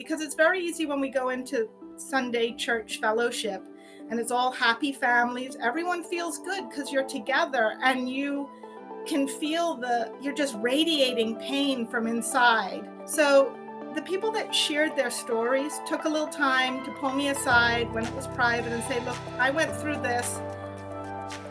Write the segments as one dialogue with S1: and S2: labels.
S1: Because it's very easy when we go into Sunday church fellowship and it's all happy families. Everyone feels good because you're together and you can feel you're just radiating pain from inside. So the people that shared their stories took a little time to pull me aside when it was private and say, look, I went through this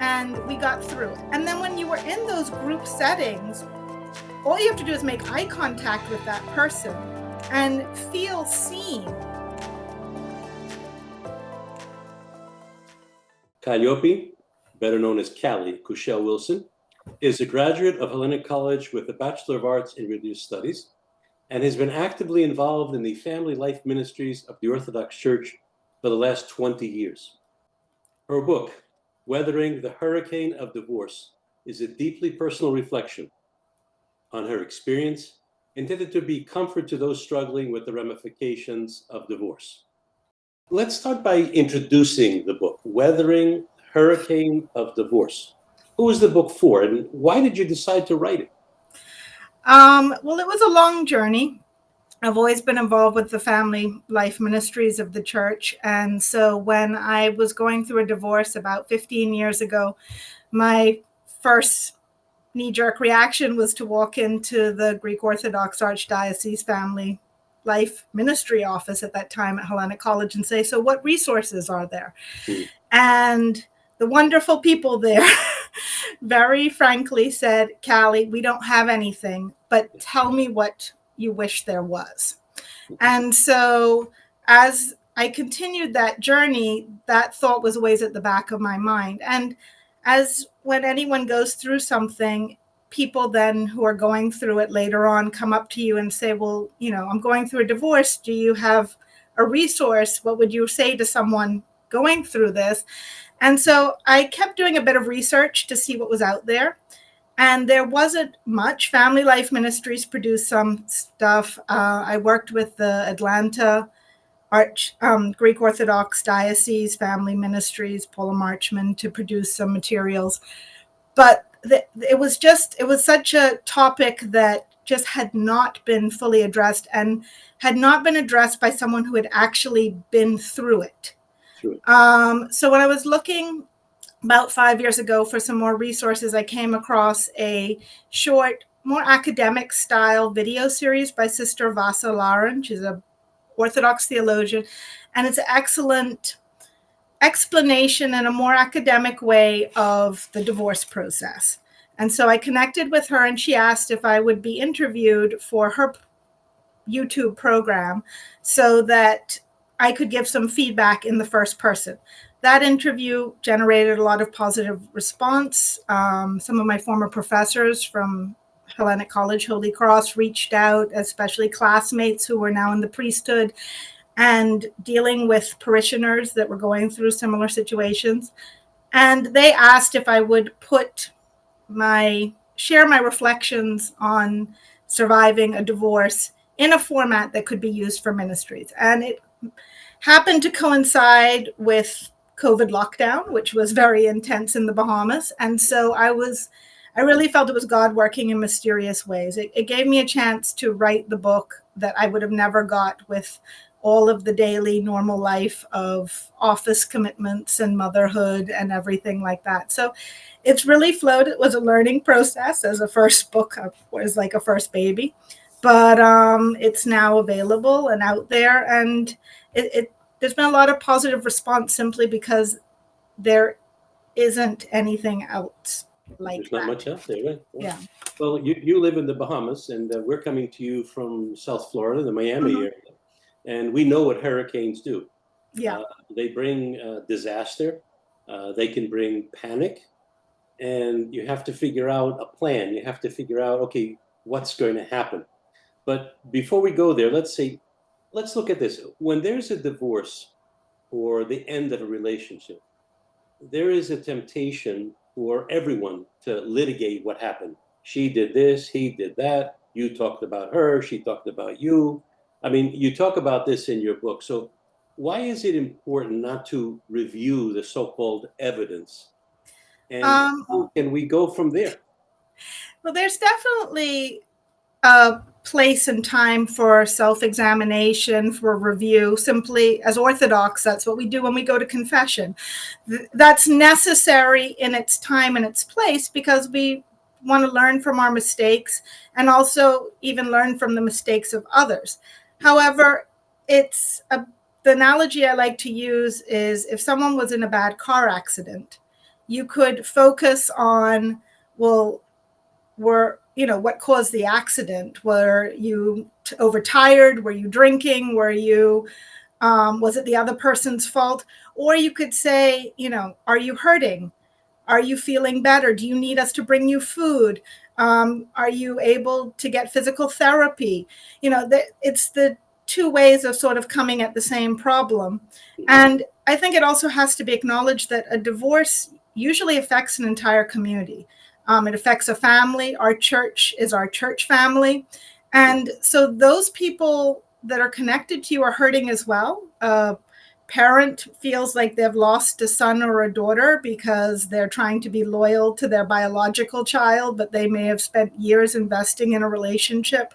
S1: and we got through it. And then when you were in those group settings, all you have to do is make eye contact with that person and feel seen.
S2: Calliope, better known as Cally Couchell-Wilson, is a graduate of Hellenic College with a Bachelor of Arts in Religious Studies and has been actively involved in the Family Life Ministries of the Orthodox Church for the last 20 years. Her book, Weathering the Hurricane of Divorce, is a deeply personal reflection on her experience, intended to be comfort to those struggling with the ramifications of divorce. Let's start by introducing the book, Weathering the Hurricane of Divorce. Who is the book for, and why did you decide to write it?
S1: Well, it was a long journey. I've always been involved with the Family Life Ministries of the church. And so when I was going through a divorce about 15 years ago, my first knee-jerk reaction was to walk into the Greek Orthodox Archdiocese Family Life Ministry office at that time at Hellenic College and say, so what resources are there? And the wonderful people there very frankly said, Cally, we don't have anything, but tell me what you wish there was. And so as I continued that journey, that thought was always at the back of my mind. And as when anyone goes through something, people then who are going through it later on come up to you and say, well, I'm going through a divorce. Do you have a resource? What would you say to someone going through this? And so I kept doing a bit of research to see what was out there. And there wasn't much. Family Life Ministries produced some stuff. I worked with the Atlanta Greek Orthodox Diocese Family Ministries, Paula Marchman, to produce some materials. But it was such a topic that just had not been fully addressed and had not been addressed by someone who had actually been through it.
S2: Sure.
S1: So when I was looking about 5 years ago for some more resources, I came across a short, more academic style video series by Sister Vasa Laron. She's an Orthodox theologian, and it's an excellent explanation in a more academic way of the divorce process. And so I connected with her and she asked if I would be interviewed for her YouTube program so that I could give some feedback in the first person. That interview generated a lot of positive response. Some of my former professors from Hellenic College, Holy Cross, reached out, especially classmates who were now in the priesthood and dealing with parishioners that were going through similar situations. And they asked if I would share my reflections on surviving a divorce in a format that could be used for ministries. And it happened to coincide with COVID lockdown, which was very intense in the Bahamas. And so I really felt it was God working in mysterious ways. It gave me a chance to write the book that I would have never got with all of the daily normal life of office commitments and motherhood and everything like that. So it's really flowed. It was a learning process as a first book. It was like a first baby, but it's now available and out there. And there's been a lot of positive response simply because there isn't anything else like
S2: There's
S1: that.
S2: not much out there, right?
S1: Yeah.
S2: Well, you live in the Bahamas, and we're coming to you from South Florida, the Miami area, and we know what hurricanes do.
S1: Yeah.
S2: They bring disaster. They can bring panic, and you have to figure out a plan. You have to figure out, okay, what's going to happen. But before we go there, let's look at this. When there's a divorce or the end of a relationship, there is a temptation for everyone to litigate what happened. She did this, he did that, you talked about her, she talked about you. I mean, you talk about this in your book. So why is it important not to review the so-called evidence? And how can we go from there?
S1: Well, there's definitely a place and time for self-examination, for review. Simply, as Orthodox, that's what we do when we go to confession. That's necessary in its time and its place because we want to learn from our mistakes and also even learn from the mistakes of others. However, the analogy I like to use is if someone was in a bad car accident, you could focus on, well, what caused the accident? Were you overtired? Were you drinking? Was it the other person's fault? Or you could say, are you hurting? Are you feeling better? Do you need us to bring you food? Are you able to get physical therapy? It's the two ways of sort of coming at the same problem. And I think it also has to be acknowledged that a divorce usually affects an entire community. It affects a family. Our church is our church family. And so those people that are connected to you are hurting as well. Parent feels like they've lost a son or a daughter because they're trying to be loyal to their biological child, but they may have spent years investing in a relationship.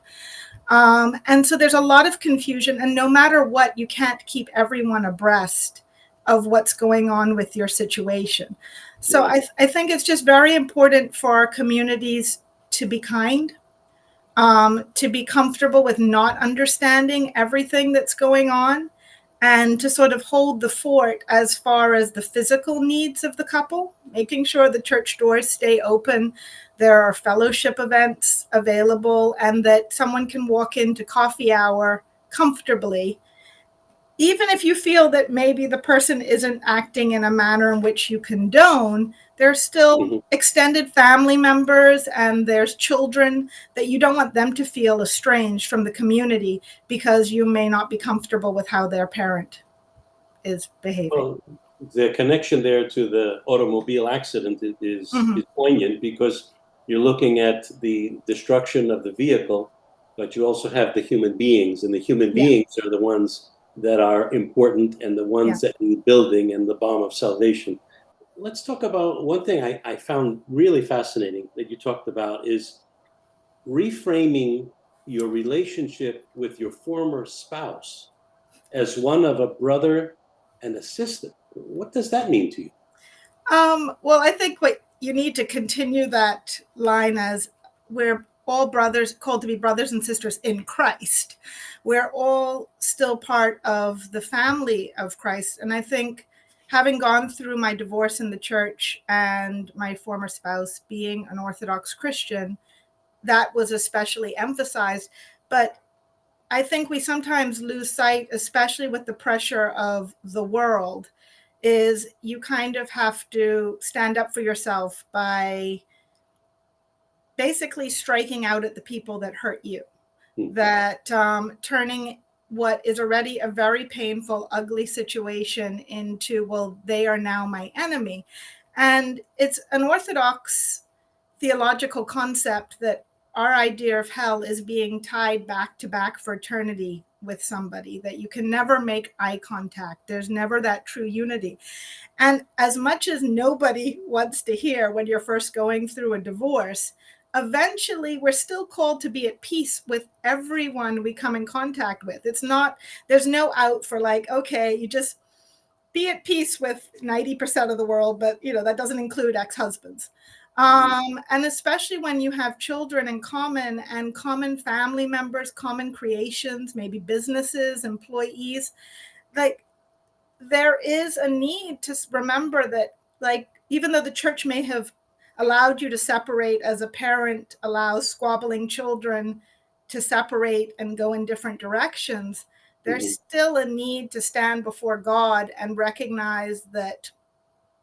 S1: And so there's a lot of confusion. And no matter what, you can't keep everyone abreast of what's going on with your situation. So I think it's just very important for our communities to be kind, to be comfortable with not understanding everything that's going on, and to sort of hold the fort as far as the physical needs of the couple, making sure the church doors stay open, there are fellowship events available, and that someone can walk into coffee hour comfortably. Even if you feel that maybe the person isn't acting in a manner in which you condone, there's still extended family members and there's children that you don't want them to feel estranged from the community because you may not be comfortable with how their parent is behaving.
S2: Well, the connection there to the automobile accident is poignant because you're looking at the destruction of the vehicle, but you also have the human beings, and the human beings are the ones that are important and the ones that need building and the balm of salvation. Let's talk about one thing I found really fascinating that you talked about is reframing your relationship with your former spouse as one of a brother and a sister. What does that mean to you?
S1: Well, I think what you need to continue that line as we're all brothers, called to be brothers and sisters in Christ. We're all still part of the family of Christ. And I think having gone through my divorce in the church and my former spouse being an Orthodox Christian, that was especially emphasized. But I think we sometimes lose sight, especially with the pressure of the world, is you kind of have to stand up for yourself by basically striking out at the people that hurt you, that turning what is already a very painful, ugly situation into, well, they are now my enemy. And it's an Orthodox theological concept that our idea of hell is being tied back to back for eternity with somebody, that you can never make eye contact. There's never that true unity. And as much as nobody wants to hear when you're first going through a divorce, eventually we're still called to be at peace with everyone we come in contact with. It's not, there's no out for like, okay, you just be at peace with 90% of the world, but that doesn't include ex-husbands. And especially when you have children in common and common family members, common creations, maybe businesses, employees, like there is a need to remember that, like, even though the church may have allowed you to separate as a parent allows squabbling children to separate and go in different directions, there's still a need to stand before God and recognize that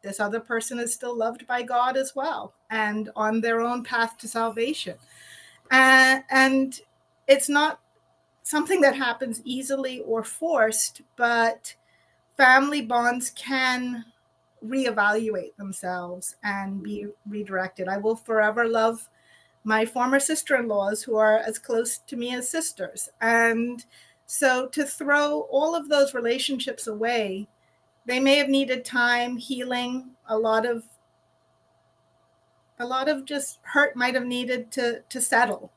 S1: this other person is still loved by God as well and on their own path to salvation. And it's not something that happens easily or forced, but family bonds can reevaluate themselves and be redirected. I will forever love my former sister-in-laws who are as close to me as sisters. And so to throw all of those relationships away, they may have needed time, healing, a lot of just hurt might have needed to settle.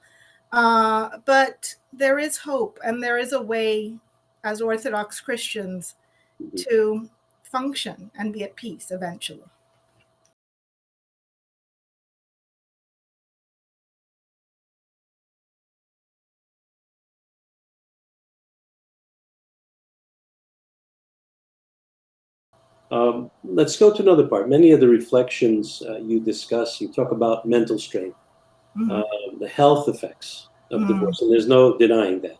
S1: But there is hope, and there is a way as Orthodox Christians to function and be at peace eventually.
S2: Let's go to another part. Many of the reflections you discuss, you talk about mental strain, the health effects of divorce, and there's no denying that,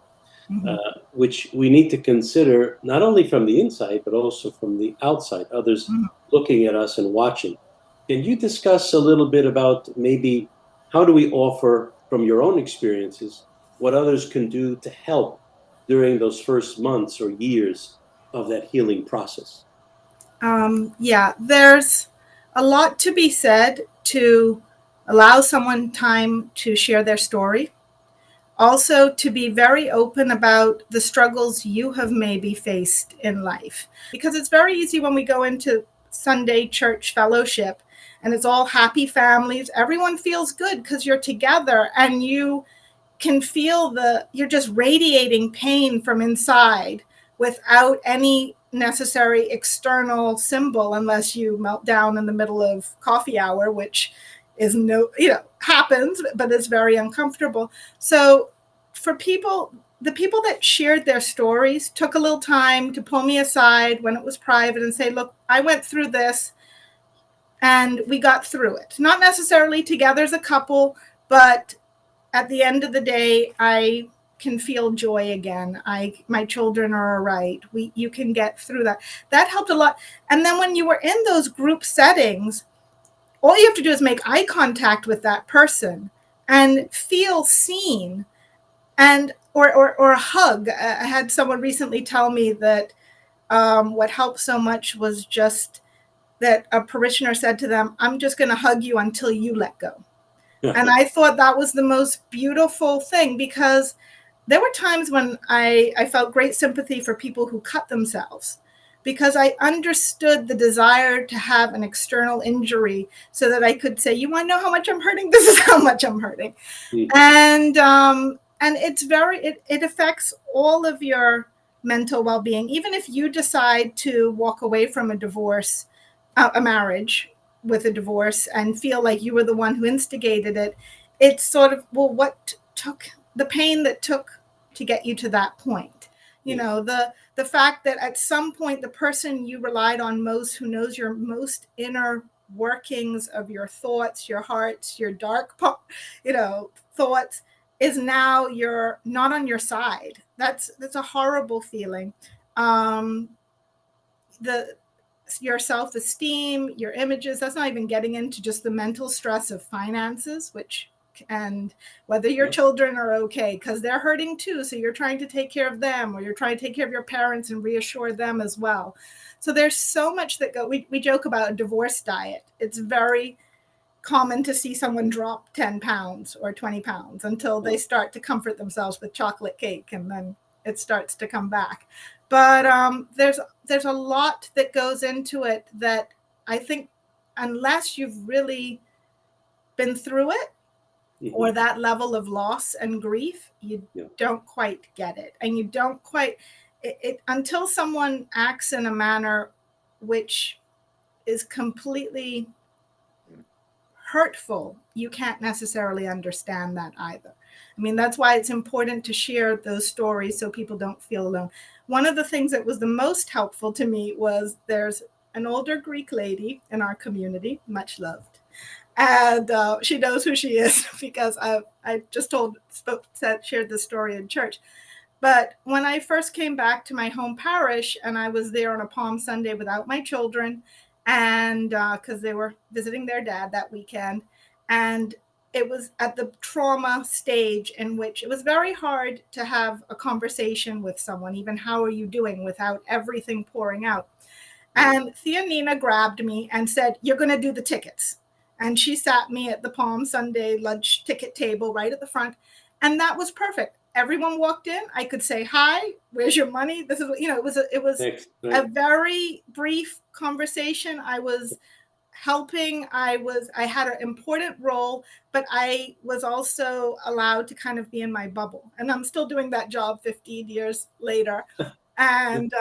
S2: which we need to consider not only from the inside, but also from the outside, others looking at us and watching. Can you discuss a little bit about maybe how do we offer from your own experiences what others can do to help during those first months or years of that healing process?
S1: Yeah, there's a lot to be said to allow someone time to share their story. Also, to be very open about the struggles you have maybe faced in life. Because it's very easy when we go into Sunday church fellowship and it's all happy families. Everyone feels good because you're together and you can feel you're just radiating pain from inside without any necessary external symbol, unless you melt down in the middle of coffee hour, which is happens, but it's very uncomfortable. So for the people that shared their stories took a little time to pull me aside when it was private and say, look, I went through this and we got through it. Not necessarily together as a couple, but at the end of the day, I can feel joy again. My children are all right. You can get through that. That helped a lot. And then when you were in those group settings, all you have to do is make eye contact with that person and feel seen, and or a hug. I had someone recently tell me that what helped so much was just that a parishioner said to them, I'm just going to hug you until you let go. And I thought that was the most beautiful thing, because there were times when I felt great sympathy for people who cut themselves, because I understood the desire to have an external injury so that I could say, you want to know how much I'm hurting? This is how much I'm hurting. And it affects all of your mental well-being. Even if you decide to walk away from a marriage with a divorce, and feel like you were the one who instigated it, it's sort of, well, what took the pain that took to get you to that point? The fact that at some point the person you relied on most, who knows your most inner workings of your thoughts, your hearts, your dark thoughts, is now you're not on your side. That's a horrible feeling. Your self-esteem, your images, that's not even getting into just the mental stress of finances, and whether your children are okay, because they're hurting too. So you're trying to take care of them, or you're trying to take care of your parents and reassure them as well. So there's so much that we joke about a divorce diet. It's very common to see someone drop 10 pounds or 20 pounds until they start to comfort themselves with chocolate cake, and then it starts to come back. But there's a lot that goes into it that I think, unless you've really been through it, or that level of loss and grief, you don't quite get it. And you don't quite it until someone acts in a manner which is completely hurtful, you can't necessarily understand that either. I mean, that's why it's important to share those stories so people don't feel alone. One of the things that was the most helpful to me was, there's an older Greek lady in our community, much loved. And she knows who she is because I just shared this story in church. But when I first came back to my home parish, and I was there on a Palm Sunday without my children, and because they were visiting their dad that weekend, and it was at the trauma stage in which it was very hard to have a conversation with someone, even how are you doing, without everything pouring out. And Thea Nina grabbed me and said, you're going to do the tickets. And she sat me at the Palm Sunday lunch ticket table right at the front. And that was perfect. Everyone walked in. I could say, hi, where's your money? This is, it was a very brief conversation. helping. I had an important role, but I was also allowed to kind of be in my bubble. And I'm still doing that job 15 years later. And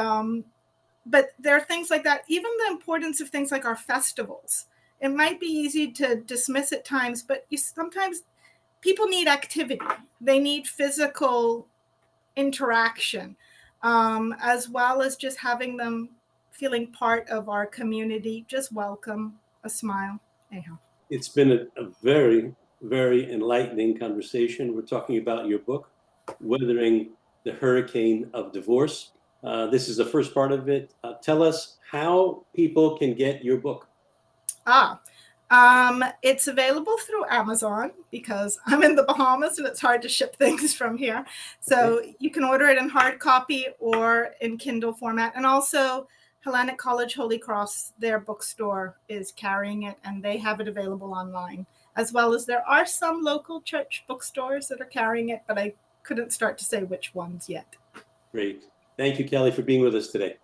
S1: but there are things like that, even the importance of things like our festivals. It might be easy to dismiss at times, but sometimes people need activity. They need physical interaction, as well as just having them feeling part of our community, just welcome, a smile. Anyhow.
S2: It's been a very, very enlightening conversation. We're talking about your book, Weathering the Hurricane of Divorce. This is the first part of it. Tell us how people can get your book.
S1: It's available through Amazon because I'm in the Bahamas and it's hard to ship things from here. So you can order it in hard copy or in Kindle format. And also Hellenic College Holy Cross, their bookstore, is carrying it, and they have it available online, as well as there are some local church bookstores that are carrying it, but I couldn't start to say which ones yet.
S2: Great. Thank you, Cally, for being with us today.